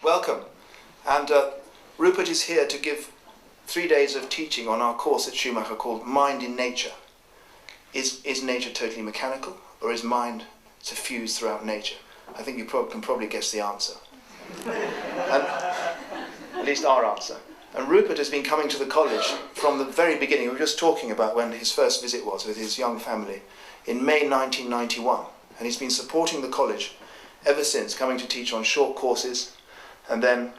Welcome. And Rupert is here to give 3 days of teaching on our course at Schumacher called Mind in Nature. Is nature totally mechanical, or is mind suffused throughout nature? I think you can probably guess the answer. And, at least our answer. And Rupert has been coming to the college from the very beginning. We were just talking about when his first visit was with his young family in May 1991. And he's been supporting the college ever since, coming to teach on short courses and then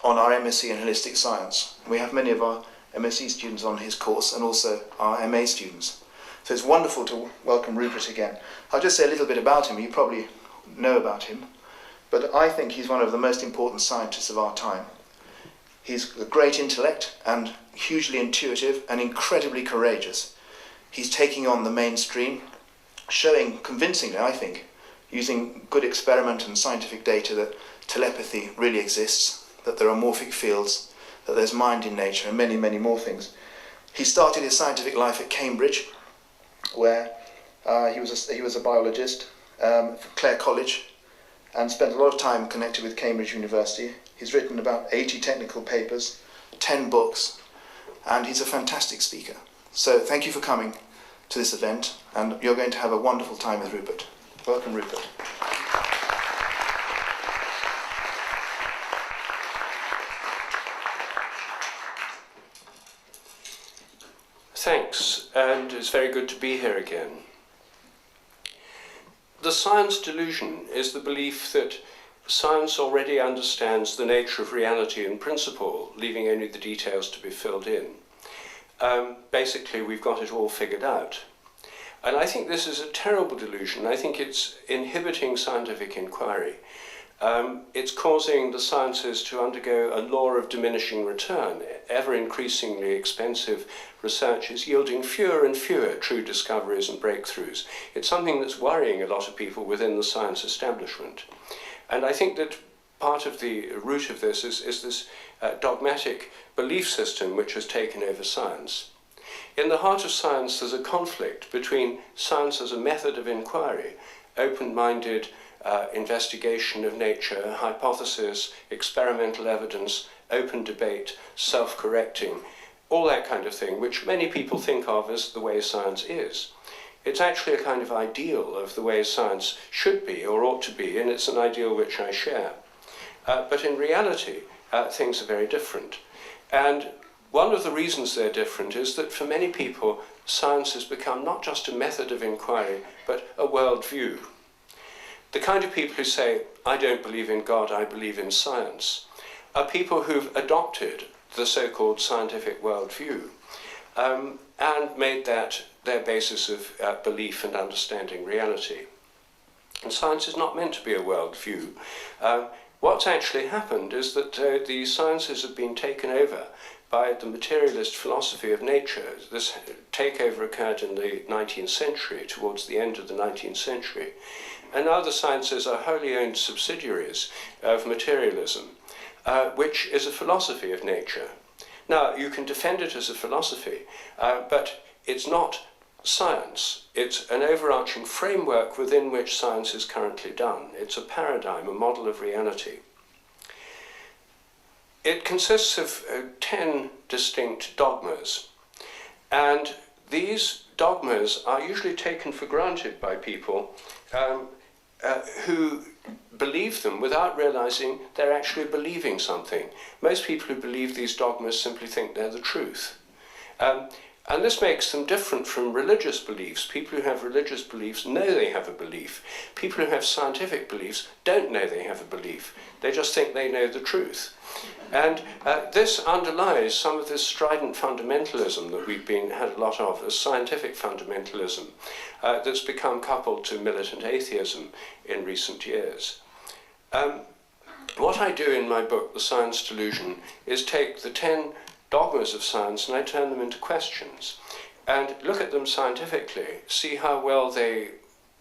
on our MSc in Holistic Science. We have many of our MSc students on his course and also our MA students. So it's wonderful to welcome Rupert again. I'll just say a little bit about him. You probably know about him, but I think he's one of the most important scientists of our time. He's a great intellect and hugely intuitive and incredibly courageous. He's taking on the mainstream, showing convincingly, I think, using good experiment and scientific data that telepathy really exists, that there are morphic fields, that there's mind in nature, and many, many more things. He started his scientific life at Cambridge, where he was a biologist for Clare College, and spent a lot of time connected with Cambridge University. He's written about 80 technical papers, 10 books, and he's a fantastic speaker. So thank you for coming to this event, and you're going to have a wonderful time with Rupert. Welcome, Rupert. Thanks, and it's very good to be here again. The science delusion is the belief that science already understands the nature of reality in principle, leaving only the details to be filled in. Basically, we've got it all figured out. And I think this is a terrible delusion. I think it's inhibiting scientific inquiry. It's causing the sciences to undergo a law of diminishing return. Ever increasingly expensive research is yielding fewer and fewer true discoveries and breakthroughs. It's something that's worrying a lot of people within the science establishment. And I think that part of the root of this is this dogmatic belief system which has taken over science. In the heart of science, there's a conflict between science as a method of inquiry, open-minded investigation of nature, hypothesis, experimental evidence, open debate, self-correcting, all that kind of thing, which many people think of as the way science is. It's actually a kind of ideal of the way science should be or ought to be, and it's an ideal which I share. But in reality, things are very different. And one of the reasons they're different is that for many people, science has become not just a method of inquiry, but a worldview. The kind of people who say, I don't believe in God, I believe in science, are people who've adopted the so-called scientific worldview and made that their basis of belief and understanding reality. And science is not meant to be a worldview. What's actually happened is that the sciences have been taken over by the materialist philosophy of nature. This takeover occurred in the 19th century, towards the end of the 19th century. And now the sciences are wholly owned subsidiaries of materialism, which is a philosophy of nature. Now, you can defend it as a philosophy, but it's not science. It's an overarching framework within which science is currently done. It's a paradigm, a model of reality. It consists of 10 distinct dogmas, and these dogmas are usually taken for granted by people who believe them without realizing they're actually believing something. Most people who believe these dogmas simply think they're the truth. And this makes them different from religious beliefs. People who have religious beliefs know they have a belief. People who have scientific beliefs don't know they have a belief. They just think they know the truth. And this underlies some of this strident fundamentalism that we've had a lot of, as scientific fundamentalism, that's become coupled to militant atheism in recent years. What I do in my book, The Science Delusion, is take the 10 dogmas of science and I turn them into questions and look at them scientifically, see how well they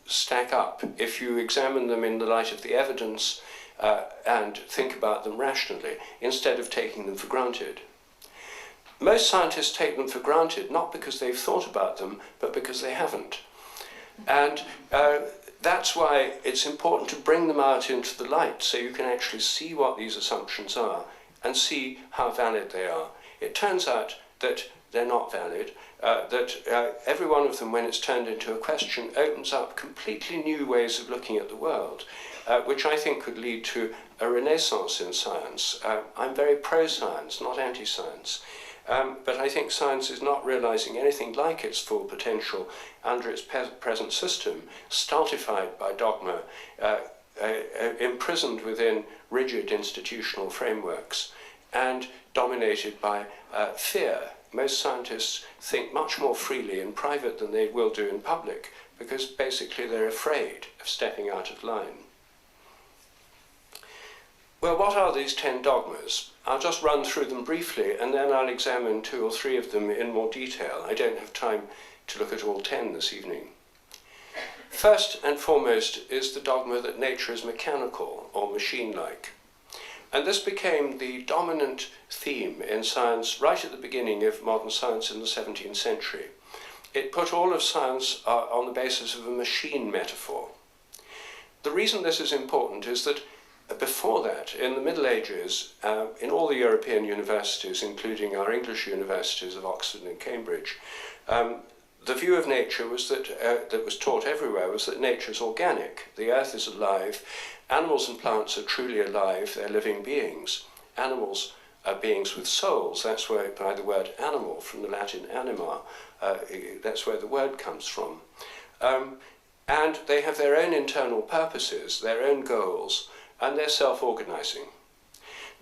stack up if you examine them in the light of the evidence and think about them rationally, instead of taking them for granted. Most scientists take them for granted, not because they've thought about them, but because they haven't. And That's why it's important to bring them out into the light so you can actually see what these assumptions are and see how valid they are. It turns out that they're not valid, that every one of them, when it's turned into a question, opens up completely new ways of looking at the world, which I think could lead to a renaissance in science. I'm very pro-science, not anti-science. But I think science is not realizing anything like its full potential under its present system, stultified by dogma, imprisoned within rigid institutional frameworks, and dominated by fear. Most scientists think much more freely in private than they will do in public, because basically they're afraid of stepping out of line. Well, what are these 10 dogmas? I'll just run through them briefly, and then I'll examine 2 or 3 of them in more detail. I don't have time to look at all 10 this evening. First and foremost is the dogma that nature is mechanical or machine-like. And this became the dominant theme in science right at the beginning of modern science in the 17th century. It put all of science on the basis of a machine metaphor. The reason this is important is that before that, in the Middle Ages, in all the European universities, including our English universities of Oxford and Cambridge, the view of nature was that was taught everywhere was that nature is organic. The earth is alive. Animals and plants are truly alive. They're living beings. Animals are beings with souls. That's where, by the word animal, from the Latin anima, that's where the word comes from. And they have their own internal purposes, their own goals, and they're self-organizing.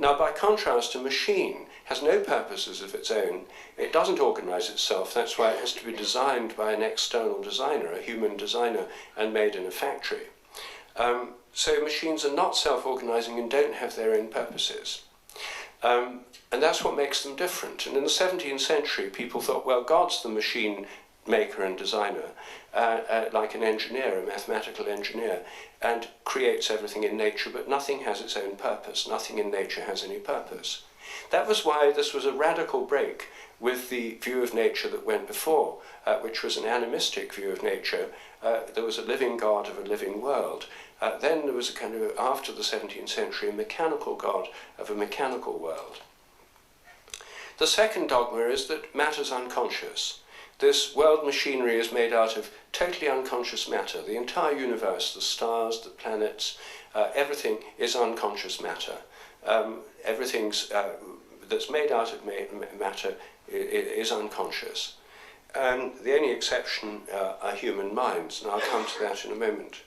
Now, by contrast, a machine has no purposes of its own. It doesn't organize itself. That's why it has to be designed by an external designer, a human designer, and made in a factory. So machines are not self-organizing and don't have their own purposes. And that's what makes them different. And in the 17th century, people thought, well, God's the machine maker and designer, like an engineer, a mathematical engineer, and creates everything in nature, but nothing has its own purpose. Nothing in nature has any purpose. That was why this was a radical break with the view of nature that went before, which was an animistic view of nature. There was a living God of a living world. Then there was a kind of, after the 17th century, a mechanical God of a mechanical world. The second dogma is that matter's unconscious. This world machinery is made out of totally unconscious matter. The entire universe, the stars, the planets, everything is unconscious matter. Everything that's made out of matter is unconscious. And the only exception are human minds, and I'll come to that in a moment.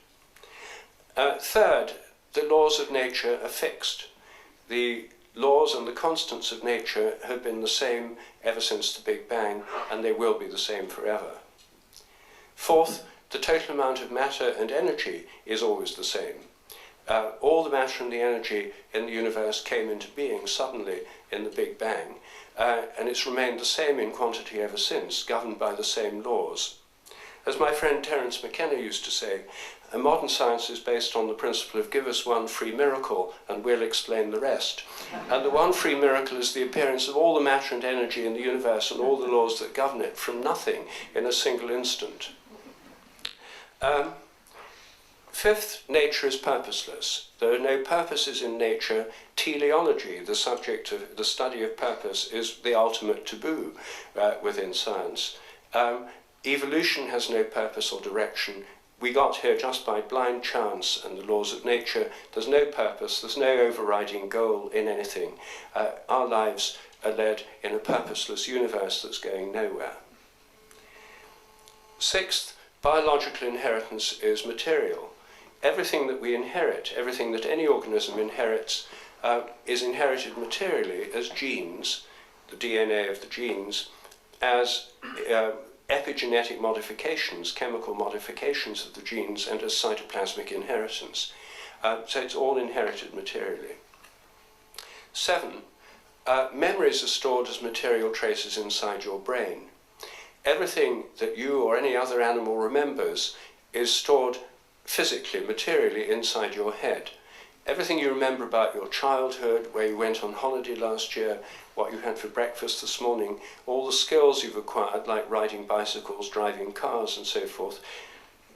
Third, the laws of nature are fixed. The laws and the constants of nature have been the same ever since the Big Bang, and they will be the same forever. Fourth, the total amount of matter and energy is always the same. All the matter and the energy in the universe came into being suddenly in the Big Bang, and it's remained the same in quantity ever since, governed by the same laws. As my friend Terence McKenna used to say, modern science is based on the principle of give us one free miracle and we'll explain the rest. And the one free miracle is the appearance of all the matter and energy in the universe and all the laws that govern it from nothing in a single instant. Fifth, nature is purposeless. There are no purposes in nature. Teleology, the subject of the study of purpose, is the ultimate taboo within science. Evolution has no purpose or direction. We got here just by blind chance and the laws of nature. There's no purpose, there's no overriding goal in anything. Our lives are led in a purposeless universe that's going nowhere. Sixth, biological inheritance is material. Everything that we inherit, everything that any organism inherits, is inherited materially as genes, the DNA of the genes, as epigenetic modifications, chemical modifications of the genes, and as cytoplasmic inheritance. So it's all inherited materially. 7, memories are stored as material traces inside your brain. Everything that you or any other animal remembers is stored physically, materially inside your head. Everything you remember about your childhood, where you went on holiday last year, what you had for breakfast this morning, all the skills you've acquired, like riding bicycles, driving cars, and so forth,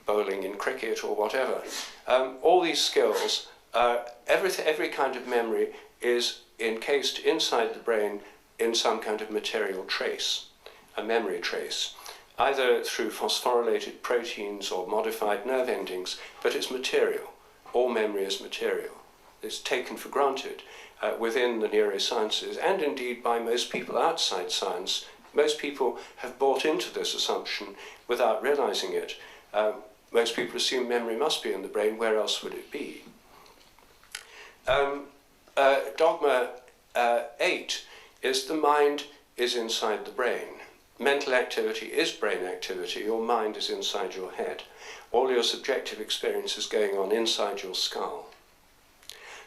bowling in cricket or whatever. All these skills, every kind of memory is encased inside the brain in some kind of material trace, a memory trace, either through phosphorylated proteins or modified nerve endings, but it's material. All memory is material. It's taken for granted within the neurosciences, and indeed by most people outside science. Most people have bought into this assumption without realizing it. Most people assume memory must be in the brain. Where else would it be? Dogma 8 is the mind is inside the brain. Mental activity is brain activity. Your mind is inside your head. All your subjective experience is going on inside your skull.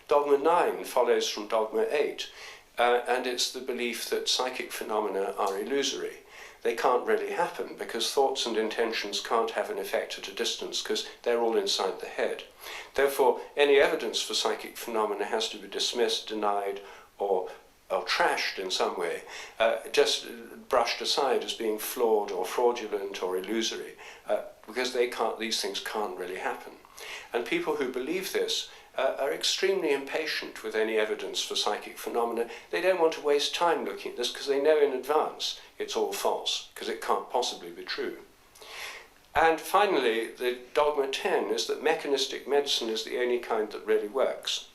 Dogma 9 follows from Dogma 8, and it's the belief that psychic phenomena are illusory. They can't really happen because thoughts and intentions can't have an effect at a distance because they're all inside the head. Therefore, any evidence for psychic phenomena has to be dismissed, denied, or trashed in some way, just brushed aside as being flawed or fraudulent or illusory, because these things can't really happen. And people who believe this are extremely impatient with any evidence for psychic phenomena. They don't want to waste time looking at this because they know in advance it's all false, because it can't possibly be true. And finally, the Dogma 10 is that mechanistic medicine is the only kind that really works.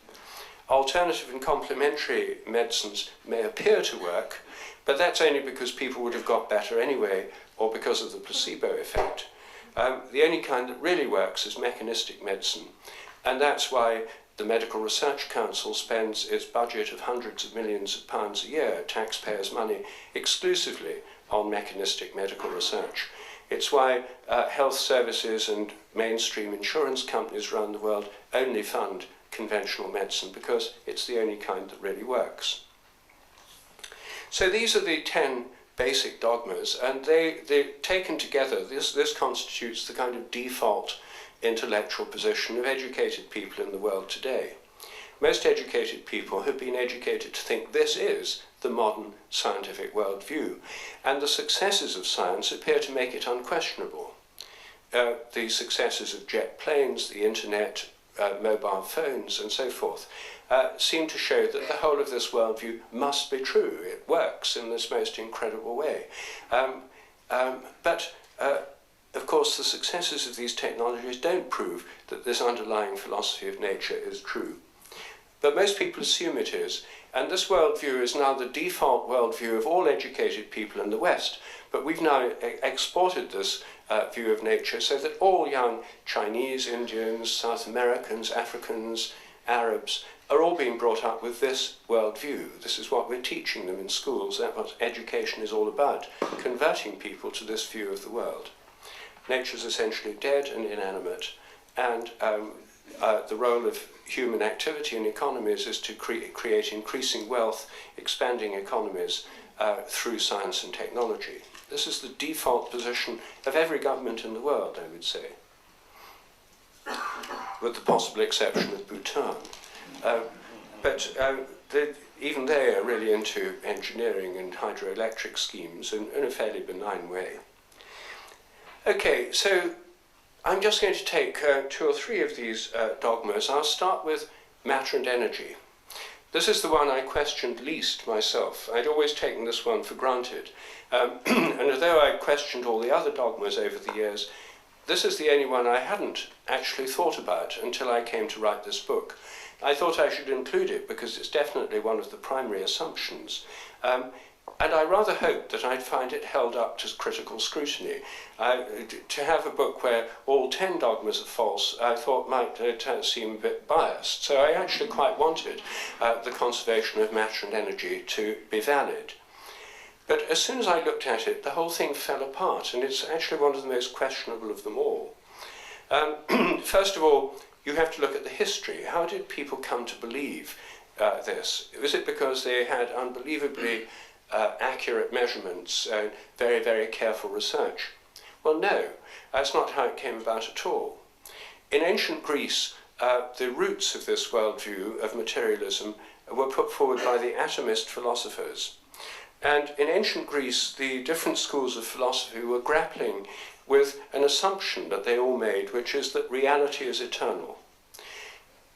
Alternative and complementary medicines may appear to work, but that's only because people would have got better anyway, or because of the placebo effect. The only kind that really works is mechanistic medicine, and that's why the Medical Research Council spends its budget of hundreds of millions of pounds a year, taxpayers' money, exclusively on mechanistic medical research. It's why health services and mainstream insurance companies around the world only fund conventional medicine, because it's the only kind that really works. So these are the 10 basic dogmas, and they're taken together. This constitutes the kind of default intellectual position of educated people in the world today. Most educated people have been educated to think this is the modern scientific worldview, and the successes of science appear to make it unquestionable. The successes of jet planes, the internet, mobile phones, and so forth, seem to show that the whole of this worldview must be true. It works in this most incredible way. But of course, the successes of these technologies don't prove that this underlying philosophy of nature is true. But most people assume it is, and this worldview is now the default worldview of all educated people in the West. But we've now exported this view of nature so that all young Chinese, Indians, South Americans, Africans, Arabs are all being brought up with this worldview. This is what we're teaching them in schools. That's what education is all about, converting people to this view of the world. Nature is essentially dead and inanimate, and the role of human activity in economies is to create increasing wealth, expanding economies through science and technology. This is the default position of every government in the world, I would say, with the possible exception of Bhutan. But even they are really into engineering and hydroelectric schemes in a fairly benign way. Okay, so I'm just going to take 2 or 3 of these dogmas. I'll start with matter and energy. This is the one I questioned least myself. I'd always taken this one for granted. And although I questioned all the other dogmas over the years, this is the only one I hadn't actually thought about until I came to write this book. I thought I should include it because it's definitely one of the primary assumptions. And I rather hoped that I'd find it held up to critical scrutiny. To have a book where all 10 dogmas are false, I thought might seem a bit biased. So I actually quite wanted the conservation of matter and energy to be valid. But as soon as I looked at it, the whole thing fell apart, and it's actually one of the most questionable of them all. First of all, you have to look at the history. How did people come to believe this? Was it because they had unbelievably accurate measurements and very, very careful research? Well, no, that's not how it came about at all. In ancient Greece, the roots of this worldview of materialism were put forward by the atomist philosophers. And in ancient Greece, the different schools of philosophy were grappling with an assumption that they all made, which is that reality is eternal.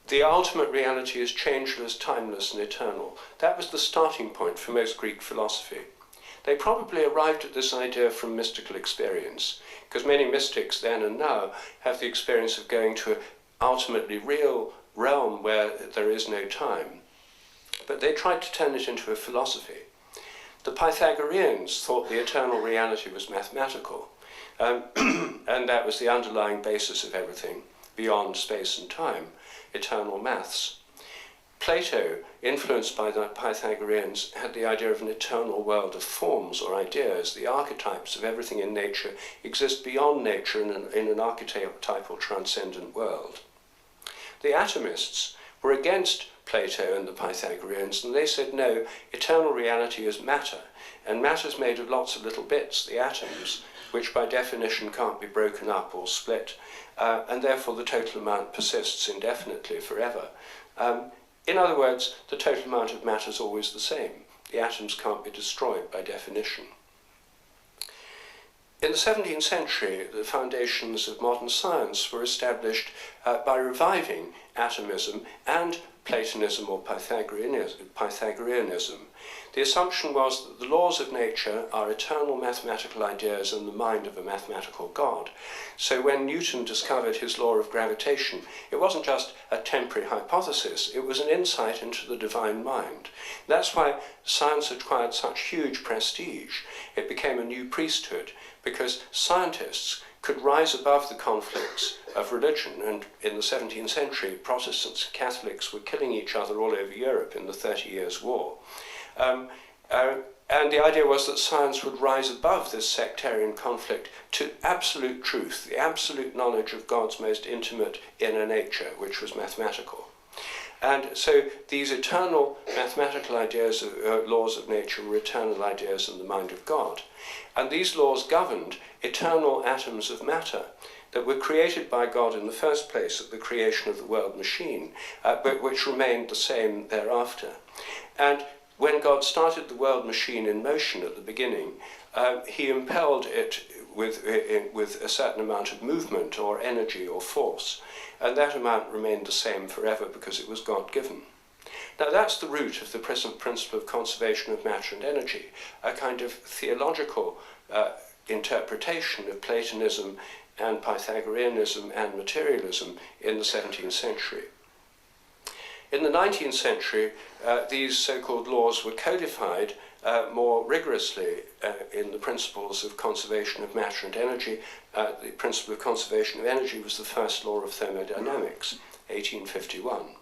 The ultimate reality is changeless, timeless, and eternal. That was the starting point for most Greek philosophy. They probably arrived at this idea from mystical experience, because many mystics then and now have the experience of going to an ultimately real realm where there is no time. But they tried to turn it into a philosophy. The Pythagoreans thought the eternal reality was mathematical, and that was the underlying basis of everything, beyond space and time, eternal maths. Plato, influenced by the Pythagoreans, had the idea of an eternal world of forms or ideas. The archetypes of everything in nature exist beyond nature in an archetypal transcendent world. The atomists were against Plato and the Pythagoreans, and they said, no, eternal reality is matter, and matter is made of lots of little bits, the atoms, which by definition can't be broken up or split, and therefore the total amount persists indefinitely forever. In other words, the total amount of matter is always the same. The atoms can't be destroyed by definition. In the 17th century, the foundations of modern science were established by reviving atomism and Platonism or Pythagoreanism. The assumption was that the laws of nature are eternal mathematical ideas in the mind of a mathematical God. So when Newton discovered his law of gravitation, it wasn't just a temporary hypothesis, it was an insight into the divine mind. That's why science acquired such huge prestige. It became a new priesthood, because scientists could rise above the conflicts of religion, and in the 17th century, Protestants and Catholics were killing each other all over Europe in the 30 Years' War. And the idea was that science would rise above this sectarian conflict to absolute truth, the absolute knowledge of God's most intimate inner nature, which was mathematical. And so these eternal mathematical ideas, laws of nature, were eternal ideas in the mind of God. And these laws governed eternal atoms of matter that were created by God in the first place at the creation of the world machine, but which remained the same thereafter. And when God started the world machine in motion at the beginning, he impelled it with a certain amount of movement or energy or force, and that amount remained the same forever because it was God-given. Now that's the root of the present principle of conservation of matter and energy, a kind of theological interpretation of Platonism and Pythagoreanism and materialism in the 17th century. In the 19th century, these so-called laws were codified more rigorously in the principles of conservation of matter and energy. The principle of conservation of energy was the first law of thermodynamics, 1851.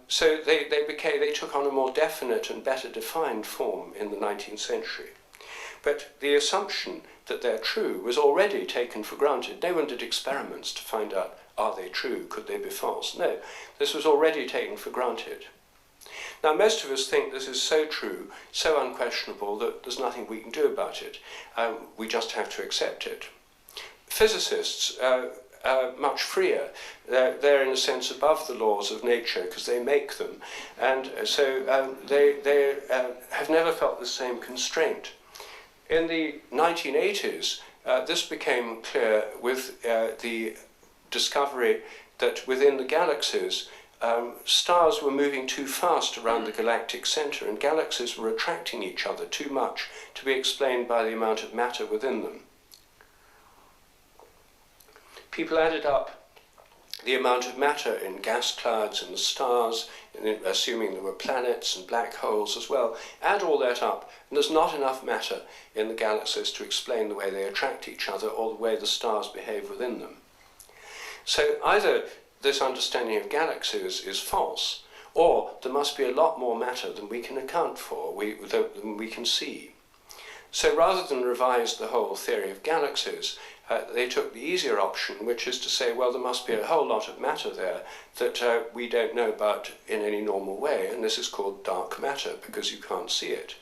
So they took on a more definite and better defined form in the 19th century. But the assumption that they're true was already taken for granted. No one did experiments to find out, are they true? Could they be false? No, this was already taken for granted. Now, most of us think this is so true, so unquestionable, that there's nothing we can do about it. We just have to accept it. Physicists are much freer. They're in a sense above the laws of nature because they make them. And so they have never felt the same constraint. In the 1980s, this became clear with the discovery that within the galaxies, stars were moving too fast around the galactic center, and galaxies were attracting each other too much to be explained by the amount of matter within them. People added up the amount of matter in gas clouds and the stars, assuming there were planets and black holes as well. Add all that up, and there's not enough matter in the galaxies to explain the way they attract each other or the way the stars behave within them. So either this understanding of galaxies is false, or there must be a lot more matter than we can account for, than we can see. So rather than revise the whole theory of galaxies, they took the easier option, which is to say, well, there must be a whole lot of matter there that we don't know about in any normal way, and this is called dark matter because you can't see it.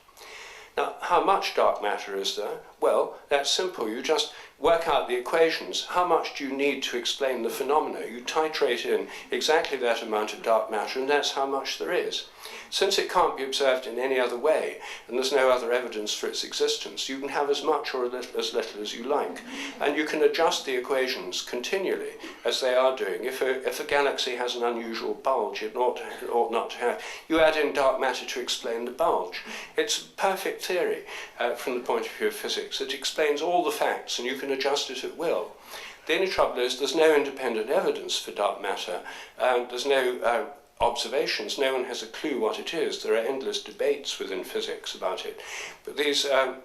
Now, how much dark matter is there? Well, that's simple. You just work out the equations. How much do you need to explain the phenomena? You titrate in exactly that amount of dark matter, and that's how much there is. Since it can't be observed in any other way, and there's no other evidence for its existence, you can have as much or as little as you like. And you can adjust the equations continually, as they are doing. If a galaxy has an unusual bulge, it ought not to have. You add in dark matter to explain the bulge. It's a perfect theory from the point of view of physics. It explains all the facts, and you can adjust it at will. The only trouble is there's no independent evidence for dark matter, and there's no observations. No one has a clue what it is. There are endless debates within physics about it. But these are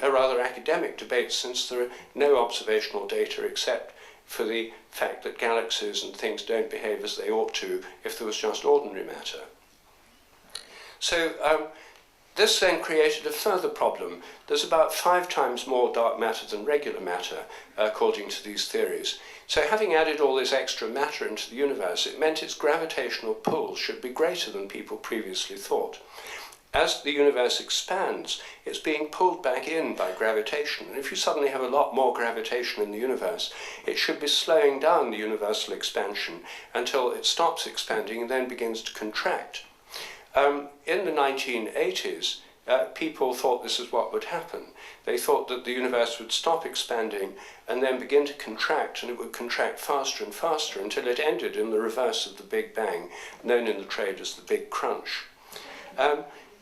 rather academic debates, since there are no observational data except for the fact that galaxies and things don't behave as they ought to if there was just ordinary matter. So this then created a further problem. There's about 5 times more dark matter than regular matter, according to these theories. So having added all this extra matter into the universe, it meant its gravitational pull should be greater than people previously thought. As the universe expands, it's being pulled back in by gravitation. And if you suddenly have a lot more gravitation in the universe, it should be slowing down the universal expansion until it stops expanding and then begins to contract. In the 1980s, people thought this is what would happen. They thought that the universe would stop expanding and then begin to contract, and it would contract faster and faster until it ended in the reverse of the Big Bang, known in the trade as the Big Crunch.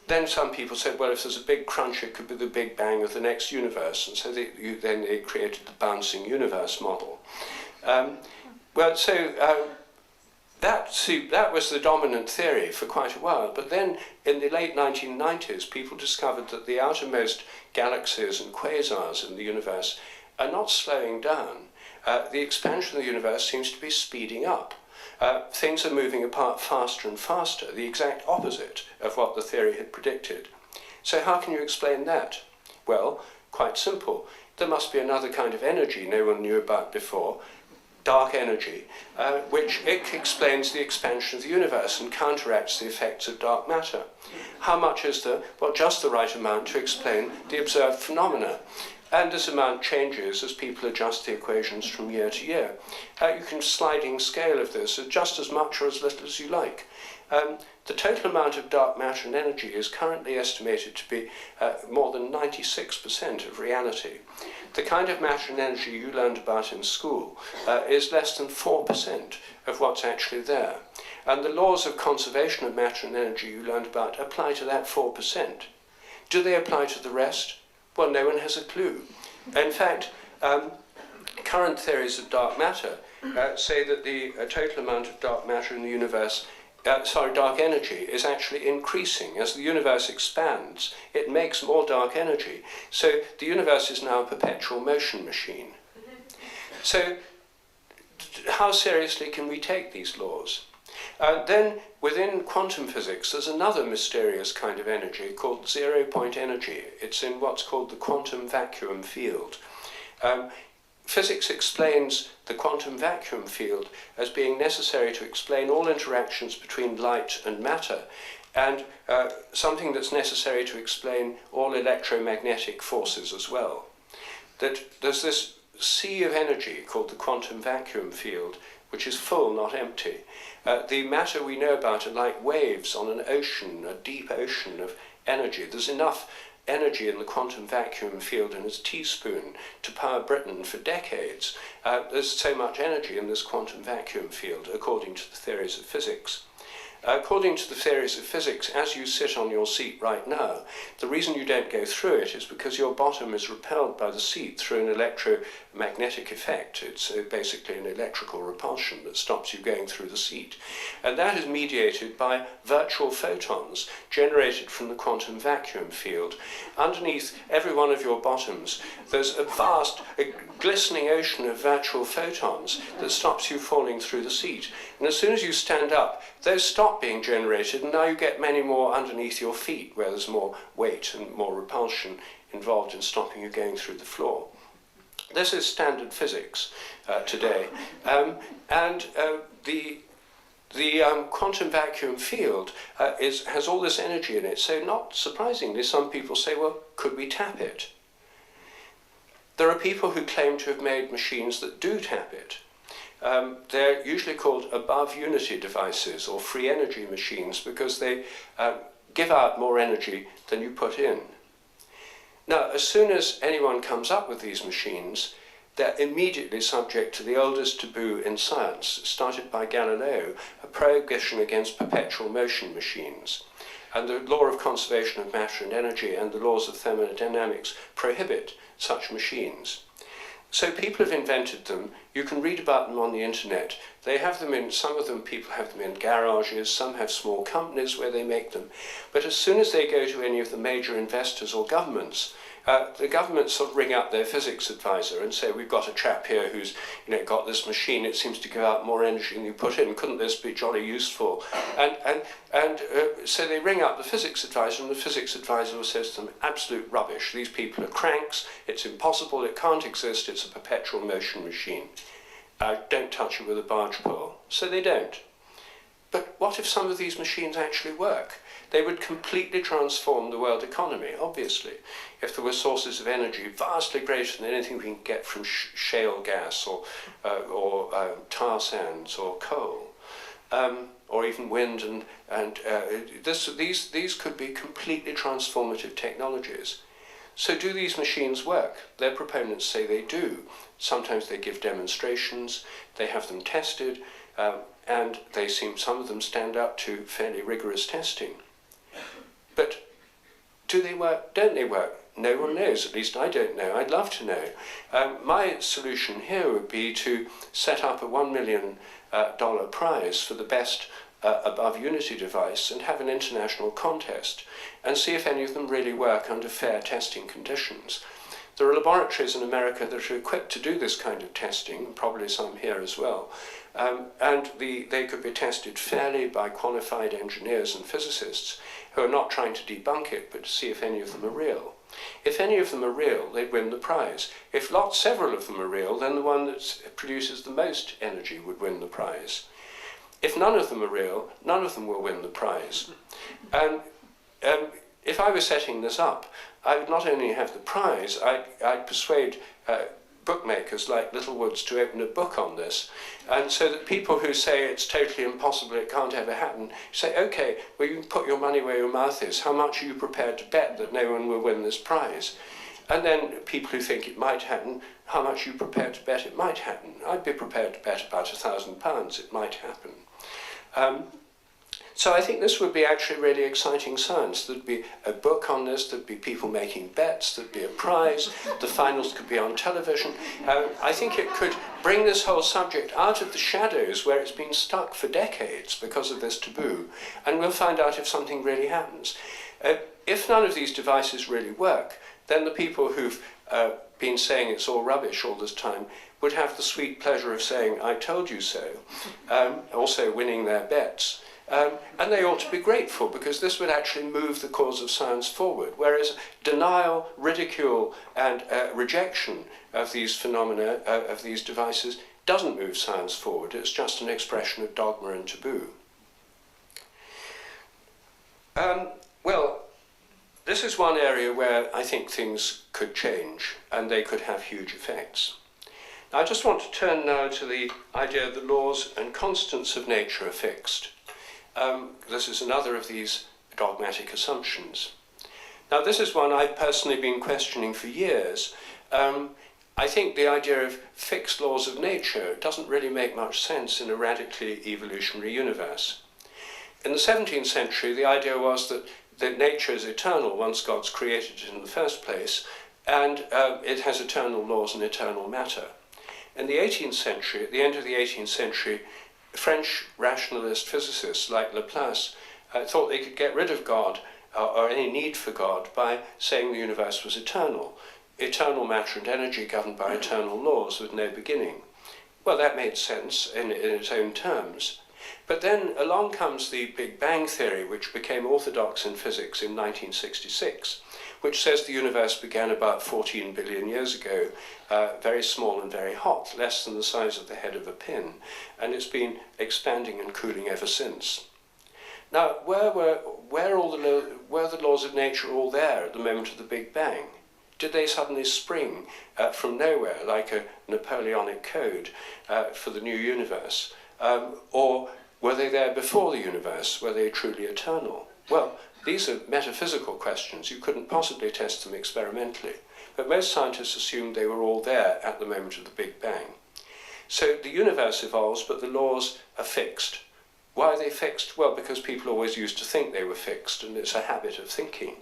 Then some people said, well, if there's a big crunch, it could be the Big Bang of the next universe, and so then they created the bouncing universe model. That was the dominant theory for quite a while, but then in the late 1990s, people discovered that the outermost galaxies and quasars in the universe are not slowing down. The expansion of the universe seems to be speeding up. Things are moving apart faster and faster, the exact opposite of what the theory had predicted. So how can you explain that? Well, quite simple. There must be another kind of energy no one knew about before, dark energy, which explains the expansion of the universe and counteracts the effects of dark matter. How much is there? Well, just the right amount to explain the observed phenomena. And this amount changes as people adjust the equations from year to year. You can sliding scale of this just as much or as little as you like. The total amount of dark matter and energy is currently estimated to be more than 96% of reality. The kind of matter and energy you learned about in school is less than 4% of what's actually there. And the laws of conservation of matter and energy you learned about apply to that 4%. Do they apply to the rest? Well, no one has a clue. In fact, current theories of dark matter say that the total amount of dark matter in the universe, dark energy, is actually increasing. As the universe expands, it makes more dark energy. So the universe is now a perpetual motion machine. So how seriously can we take these laws? Then, within quantum physics, there's another mysterious kind of energy called zero-point energy. It's in what's called the quantum vacuum field. Physics explains the quantum vacuum field as being necessary to explain all interactions between light and matter, and something that's necessary to explain all electromagnetic forces as well. That there's this sea of energy called the quantum vacuum field, which is full, not empty. The matter we know about are like waves on an ocean, a deep ocean of energy. There's enough energy in the quantum vacuum field in a teaspoon to power Britain for decades. There's so much energy in this quantum vacuum field, according to the theories of physics. According to the theories of physics, as you sit on your seat right now, the reason you don't go through it is because your bottom is repelled by the seat through an electromagnetic effect. It's basically an electrical repulsion that stops you going through the seat. And that is mediated by virtual photons generated from the quantum vacuum field. Underneath every one of your bottoms, there's a vast, glistening ocean of virtual photons that stops you falling through the seat. And as soon as you stand up, those stop being generated, and now you get many more underneath your feet, where there's more weight and more repulsion involved in stopping you going through the floor. This is standard physics today, and the quantum vacuum field has all this energy in it, so not surprisingly, some people say, well, could we tap it? There are people who claim to have made machines that do tap it. they're usually called above unity devices or free energy machines because they give out more energy than you put in. Now, as soon as anyone comes up with these machines, they're immediately subject to the oldest taboo in science, started by Galileo, a prohibition against perpetual motion machines. And the law of conservation of matter and energy and the laws of thermodynamics prohibit such machines. So people have invented them. You can read about them on the internet. They have them in, some of them, people have them in garages, some have small companies where they make them. But as soon as they go to any of the major investors or governments, the governments sort of ring up their physics advisor and say, we've got a chap here who's got this machine, it seems to give out more energy than you put in, couldn't this be jolly useful? So they ring up the physics advisor, and the physics advisor says to them, absolute rubbish, these people are cranks, it's impossible, it can't exist, it's a perpetual motion machine. Don't touch it with a barge pole. So they don't. But what if some of these machines actually work? They would completely transform the world economy, obviously, if there were sources of energy vastly greater than anything we can get from shale gas or tar sands or coal, or even wind. These could be completely transformative technologies. So do these machines work? Their proponents say they do. Sometimes they give demonstrations, they have them tested, and some of them stand up to fairly rigorous testing. But do they work? Don't they work? No one knows, at least I don't know. I'd love to know. My solution here would be to set up a $1 million prize for the best above unity device and have an international contest and see if any of them really work under fair testing conditions. There are laboratories in America that are equipped to do this kind of testing, probably some here as well, and they could be tested fairly by qualified engineers and physicists who are not trying to debunk it, but to see if any of them are real. If any of them are real, they'd win the prize. If several of them are real, then the one that produces the most energy would win the prize. If none of them are real, none of them will win the prize. And if I were setting this up, I would not only have the prize, I'd persuade bookmakers like Littlewoods to open a book on this, and so that people who say it's totally impossible, it can't ever happen, say, okay, well, you can put your money where your mouth is. How much are you prepared to bet that no one will win this prize? And then people who think it might happen, how much are you prepared to bet it might happen? I'd be prepared to bet about £1,000 it might happen. So I think this would be actually really exciting science. There'd be a book on this, there'd be people making bets, there'd be a prize, the finals could be on television. I think it could bring this whole subject out of the shadows where it's been stuck for decades because of this taboo, and we'll find out if something really happens. If none of these devices really work, then the people who've been saying it's all rubbish all this time would have the sweet pleasure of saying, I told you so, also winning their bets. And they ought to be grateful, because this would actually move the cause of science forward, whereas denial, ridicule, and rejection of these phenomena, of these devices, doesn't move science forward. It's just an expression of dogma and taboo. Well, this is one area where I think things could change, and they could have huge effects. Now, I just want to turn now to the idea that laws and constants of nature are fixed. This is another of these dogmatic assumptions. Now, this is one I've personally been questioning for years. I think the idea of fixed laws of nature doesn't really make much sense in a radically evolutionary universe. In the 17th century, the idea was that nature is eternal once God's created it in the first place, and it has eternal laws and eternal matter. In the 18th century, at the end of the 18th century, French rationalist physicists like Laplace thought they could get rid of God or any need for God by saying the universe was eternal. Eternal matter and energy governed by eternal laws with no beginning. Well, that made sense in its own terms. But then along comes the Big Bang theory, which became orthodox in physics in 1966, which says the universe began about 14 billion years ago, very small and very hot, less than the size of the head of a pin, and it's been expanding and cooling ever since. Now, were the laws of nature all there at the moment of the Big Bang? Did they suddenly spring from nowhere, like a Napoleonic code for the new universe? Or were they there before the universe? Were they truly eternal? Well, these are metaphysical questions. You couldn't possibly test them experimentally. But most scientists assumed they were all there at the moment of the Big Bang. So the universe evolves, but the laws are fixed. Why are they fixed? Well, because people always used to think they were fixed, and it's a habit of thinking.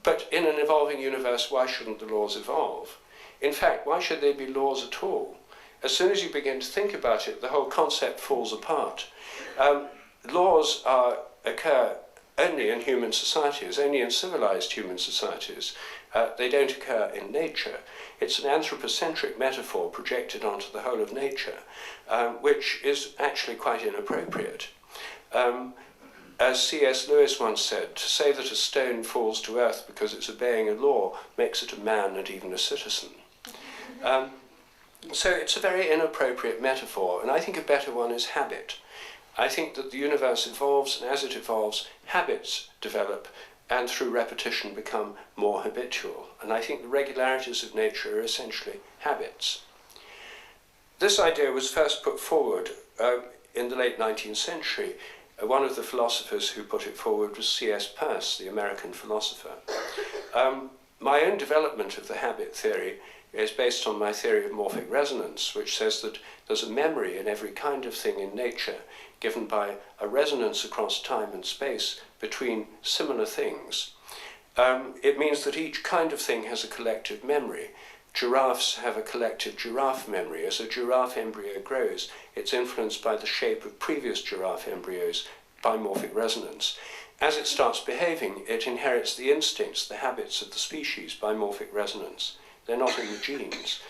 But in an evolving universe, why shouldn't the laws evolve? In fact, why should there be laws at all? As soon as you begin to think about it, the whole concept falls apart. Laws occur only in human societies, only in civilized human societies. They don't occur in nature. It's an anthropocentric metaphor projected onto the whole of nature, which is actually quite inappropriate. As C.S. Lewis once said, to say that a stone falls to earth because it's obeying a law makes it a man and even a citizen. So it's a very inappropriate metaphor, and I think a better one is habit. I think that the universe evolves, and as it evolves, habits develop, and through repetition become more habitual. And I think the regularities of nature are essentially habits. This idea was first put forward in the late 19th century. One of the philosophers who put it forward was C.S. Peirce, the American philosopher. My own development of the habit theory is based on my theory of morphic resonance, which says that there's a memory in every kind of thing in nature, given by a resonance across time and space between similar things. It means that each kind of thing has a collective memory. Giraffes have a collective giraffe memory. As a giraffe embryo grows, it's influenced by the shape of previous giraffe embryos by morphic resonance. As it starts behaving, it inherits the instincts, the habits of the species by morphic resonance. They're not in the genes.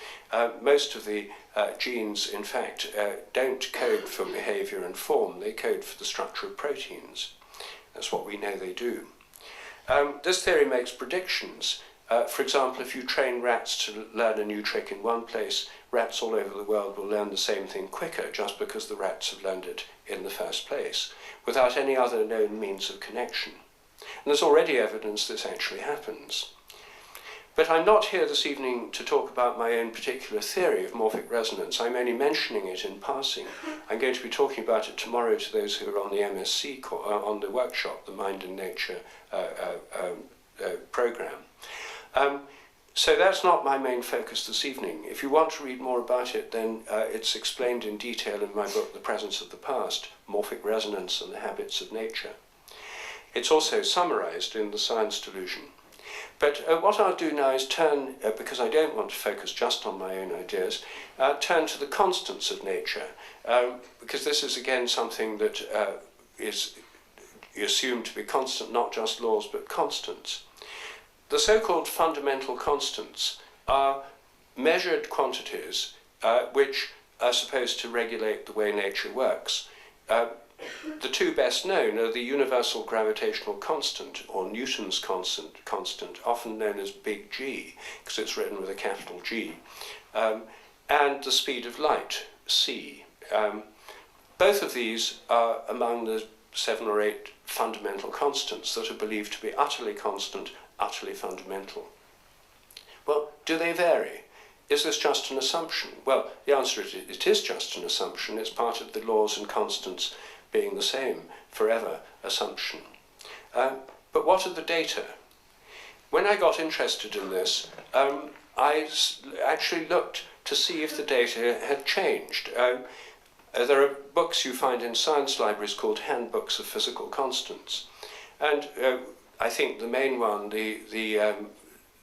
Most of the genes, in fact, don't code for behavior and form. They code for the structure of proteins. That's what we know they do. This theory makes predictions. For example, if you train rats to learn a new trick in one place, rats all over the world will learn the same thing quicker just because the rats have learned it in the first place, without any other known means of connection. And there's already evidence this actually happens. But I'm not here this evening to talk about my own particular theory of morphic resonance. I'm only mentioning it in passing. I'm going to be talking about it tomorrow to those who are on the MSc, on the workshop, the Mind and Nature program. So that's not my main focus this evening. If you want to read more about it, then it's explained in detail in my book, The Presence of the Past, Morphic Resonance and the Habits of Nature. It's also summarized in the Science Delusion. But what I'll do now is turn, because I don't want to focus just on my own ideas, turn to the constants of nature, because this is again something that is assumed to be constant, not just laws, but constants. The so-called fundamental constants are measured quantities which are supposed to regulate the way nature works. The two best known are the universal gravitational constant, or Newton's constant, often known as big G, because it's written with a capital G, and the speed of light, c. Both of these are among the 7 or 8 fundamental constants that are believed to be utterly constant, utterly fundamental. Well, do they vary? Is this just an assumption? Well, the answer is it is just an assumption. It's part of the laws and constants being the same forever assumption. But what are the data? When I got interested in this, I actually looked to see if the data had changed. There are books you find in science libraries called Handbooks of Physical Constants. And I think the main one, the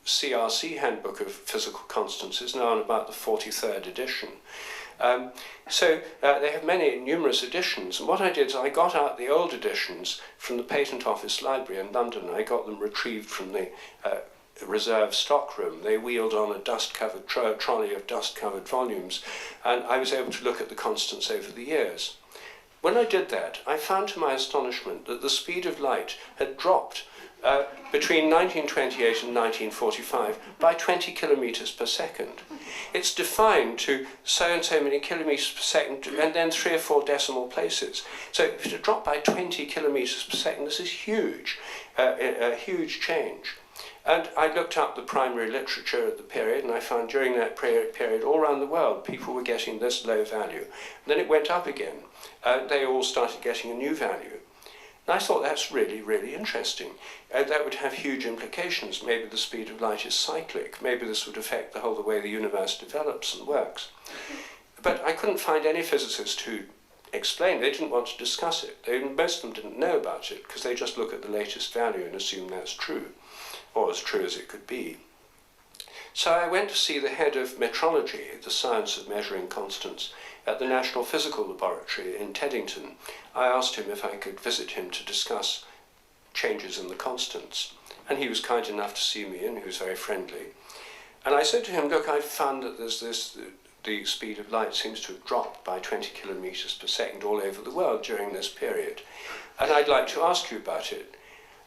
CRC Handbook of Physical Constants, is now in about the 43rd edition. So they have numerous editions, and what I did is I got out the old editions from the Patent Office Library in London. I got them retrieved from the reserve stockroom. They wheeled on a dust-covered trolley of dust-covered volumes, and I was able to look at the constants over the years. When I did that, I found to my astonishment that the speed of light had dropped between 1928 and 1945 by 20 kilometers per second. It's defined to so and so many kilometers per second and then 3 or 4 decimal places. So if it dropped by 20 kilometers per second, this is huge, a huge change. And I looked up the primary literature at the period, and I found during that period all around the world people were getting this low value. And then it went up again. They all started getting a new value. And I thought that's really, really interesting. That would have huge implications. Maybe the speed of light is cyclic. Maybe this would affect the whole way the universe develops and works. But I couldn't find any physicist who explained. They didn't want to discuss it. Most of them didn't know about it because they just look at the latest value and assume that's true, or as true as it could be. So I went to see the head of metrology, the science of measuring constants, at the National Physical Laboratory in Teddington. I asked him if I could visit him to discuss changes in the constants. And he was kind enough to see me, and he was very friendly. And I said to him, look, I've found that the speed of light seems to have dropped by 20 kilometers per second all over the world during this period. And I'd like to ask you about it.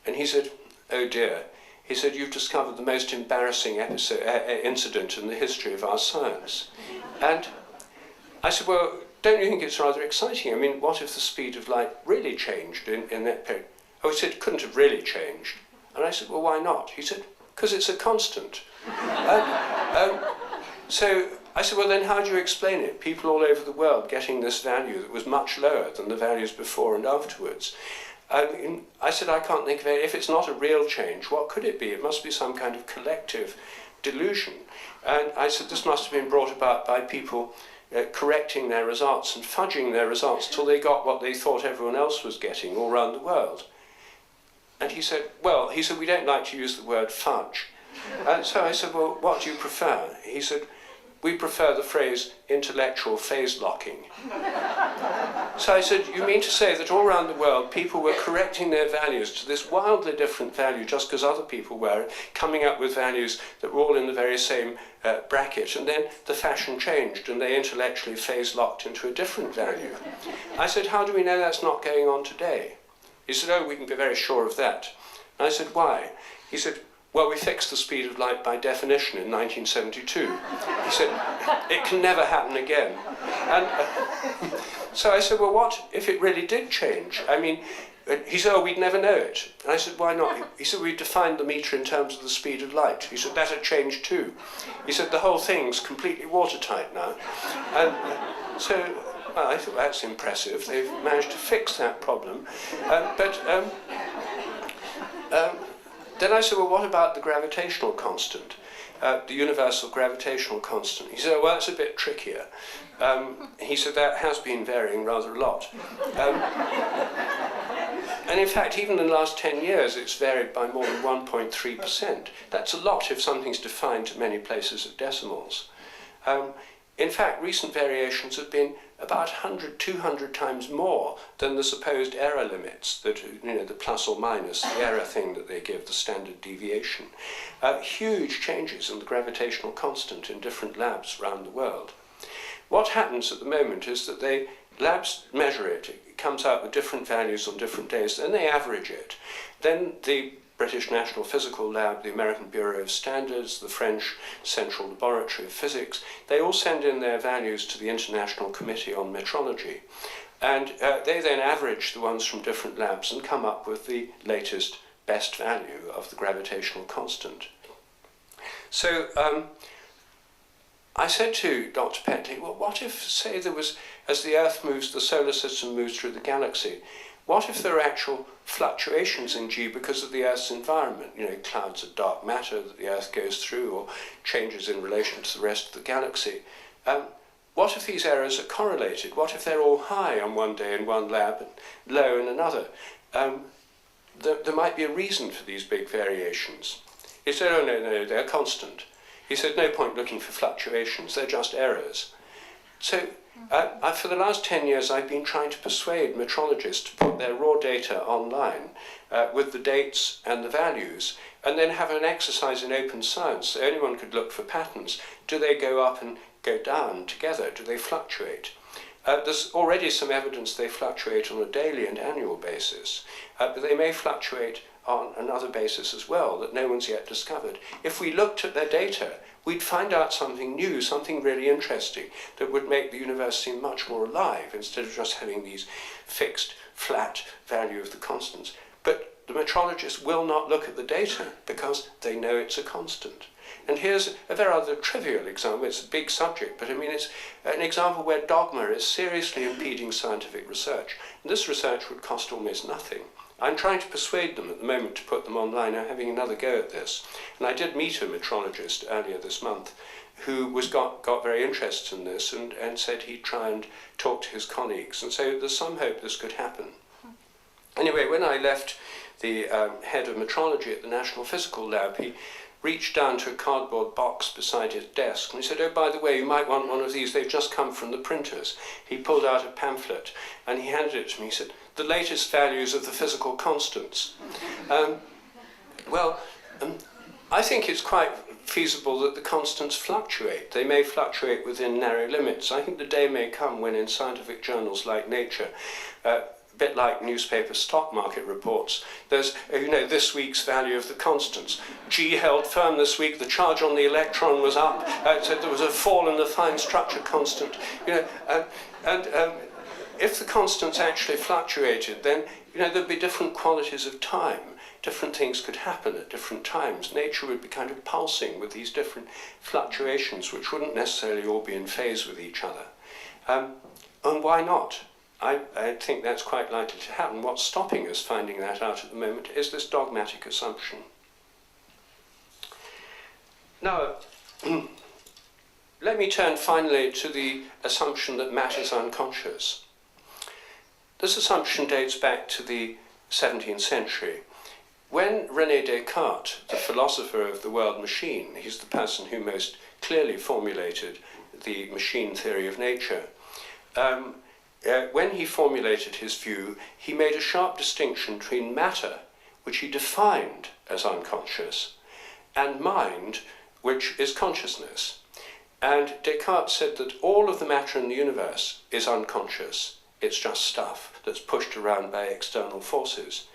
And he said, oh dear. He said, you've discovered the most embarrassing incident in the history of our science. And I said, well, don't you think it's rather exciting? I mean, what if the speed of light really changed in that period? Oh, he said, it couldn't have really changed. And I said, well, why not? He said, because it's a constant. So I said, well, then how do you explain it? People all over the world getting this value that was much lower than the values before and afterwards. I said, I can't think of it. If it's not a real change, what could it be? It must be some kind of collective delusion. And I said, this must have been brought about by people correcting their results and fudging their results till they got what they thought everyone else was getting all around the world. And he said, well, we don't like to use the word fudge. So I said, well, what do you prefer? He said, we prefer the phrase intellectual phase locking. So I said, you mean to say that all around the world people were correcting their values to this wildly different value just because other people were coming up with values that were all in the very same bracket, and then the fashion changed and they intellectually phase locked into a different value? I said, how do we know that's not going on today? He said, oh, we can be very sure of that. And I said, why? He said, well, we fixed the speed of light by definition in 1972. He said, it can never happen again. And so I said, well, what if it really did change? I mean, he said, oh, we'd never know it. And I said, why not? He said, we defined the meter in terms of the speed of light. He said, that had changed too. He said, the whole thing's completely watertight now. And so well, I thought that's impressive. They've managed to fix that problem. Then I said, well, what about the gravitational constant, the universal gravitational constant? He said, oh, well, that's a bit trickier. He said, that has been varying rather a lot. And in fact, even in the last 10 years, it's varied by more than 1.3%. That's a lot if something's defined to many places of decimals. In fact, recent variations have been about 100, 200 times more than the supposed error limits, that, the plus or minus, the error thing that they give, the standard deviation. Huge changes in the gravitational constant in different labs around the world. What happens at the moment is that labs measure it, it comes out with different values on different days, then they average it. Then the British National Physical Lab, the American Bureau of Standards, the French Central Laboratory of Physics, they all send in their values to the International Committee on Metrology. And they then average the ones from different labs and come up with the latest best value of the gravitational constant. So I said to Dr. Petley, well, what if, say, there was, as the Earth moves, the solar system moves through the galaxy, what if there are actual fluctuations in G because of the Earth's environment? Clouds of dark matter that the Earth goes through, or changes in relation to the rest of the galaxy. What if these errors are correlated? What if they're all high on one day in one lab and low in another? There might be a reason for these big variations. He said, oh, no, they're constant. He said, no point looking for fluctuations, they're just errors. So for the last 10 years, I've been trying to persuade metrologists to put their raw data online with the dates and the values, and then have an exercise in open science so anyone could look for patterns. Do they go up and go down together? Do they fluctuate? There's already some evidence they fluctuate on a daily and annual basis, but they may fluctuate on another basis as well that no one's yet discovered. If we looked at their data, we'd find out something new, something really interesting that would make the universe seem much more alive instead of just having these fixed, flat value of the constants. But the metrologists will not look at the data because they know it's a constant. And here's a very rather trivial example. It's a big subject, but I mean it's an example where dogma is seriously impeding scientific research. And this research would cost almost nothing. I'm trying to persuade them at the moment to put them online. I'm having another go at this. And I did meet a metrologist earlier this month who got very interested in this and said he'd try and talk to his colleagues. And so there's some hope this could happen. Anyway, when I left the head of metrology at the National Physical Lab, he reached down to a cardboard box beside his desk and he said, "Oh, by the way, you might want one of these. They've just come from the printers." He pulled out a pamphlet and he handed it to me. He said, "The latest values of the physical constants." I think it's quite feasible that the constants fluctuate. They may fluctuate within narrow limits. I think the day may come when in scientific journals like Nature, a bit like newspaper stock market reports, there's, this week's value of the constants. G held firm this week, the charge on the electron was up, so there was a fall in the fine structure constant. If the constants actually fluctuated, then there'd be different qualities of time. Different things could happen at different times. Nature would be kind of pulsing with these different fluctuations, which wouldn't necessarily all be in phase with each other. And why not? I think that's quite likely to happen. What's stopping us finding that out at the moment is this dogmatic assumption. Now, let me turn finally to the assumption that matter is unconscious. This assumption dates back to the 17th century. When René Descartes, the philosopher of the world machine, he's the person who most clearly formulated the machine theory of nature, when he formulated his view, he made a sharp distinction between matter, which he defined as unconscious, and mind, which is consciousness. And Descartes said that all of the matter in the universe is unconscious. It's just stuff that's pushed around by external forces.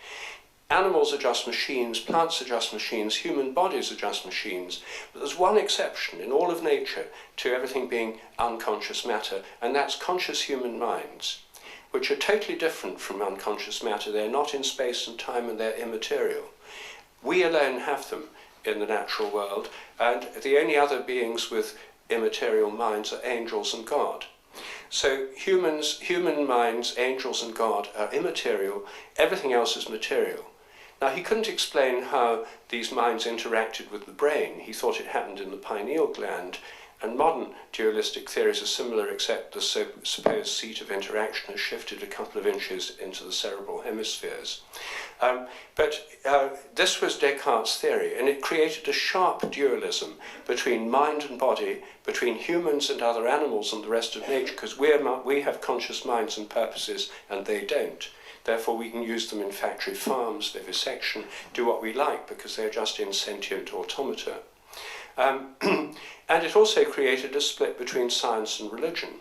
Animals are just machines, plants are just machines, human bodies are just machines. But there's one exception in all of nature to everything being unconscious matter, and that's conscious human minds, which are totally different from unconscious matter. They're not in space and time and they're immaterial. We alone have them in the natural world, and the only other beings with immaterial minds are angels and God. So human minds, angels and God are immaterial, everything else is material. Now, he couldn't explain how these minds interacted with the brain. He thought it happened in the pineal gland, and modern dualistic theories are similar, except the supposed seat of interaction has shifted a couple of inches into the cerebral hemispheres. But this was Descartes' theory, and it created a sharp dualism between mind and body, between humans and other animals and the rest of nature, because we have conscious minds and purposes, and they don't. Therefore, we can use them in factory farms, vivisection, do what we like, because they're just insentient automata. And it also created a split between science and religion.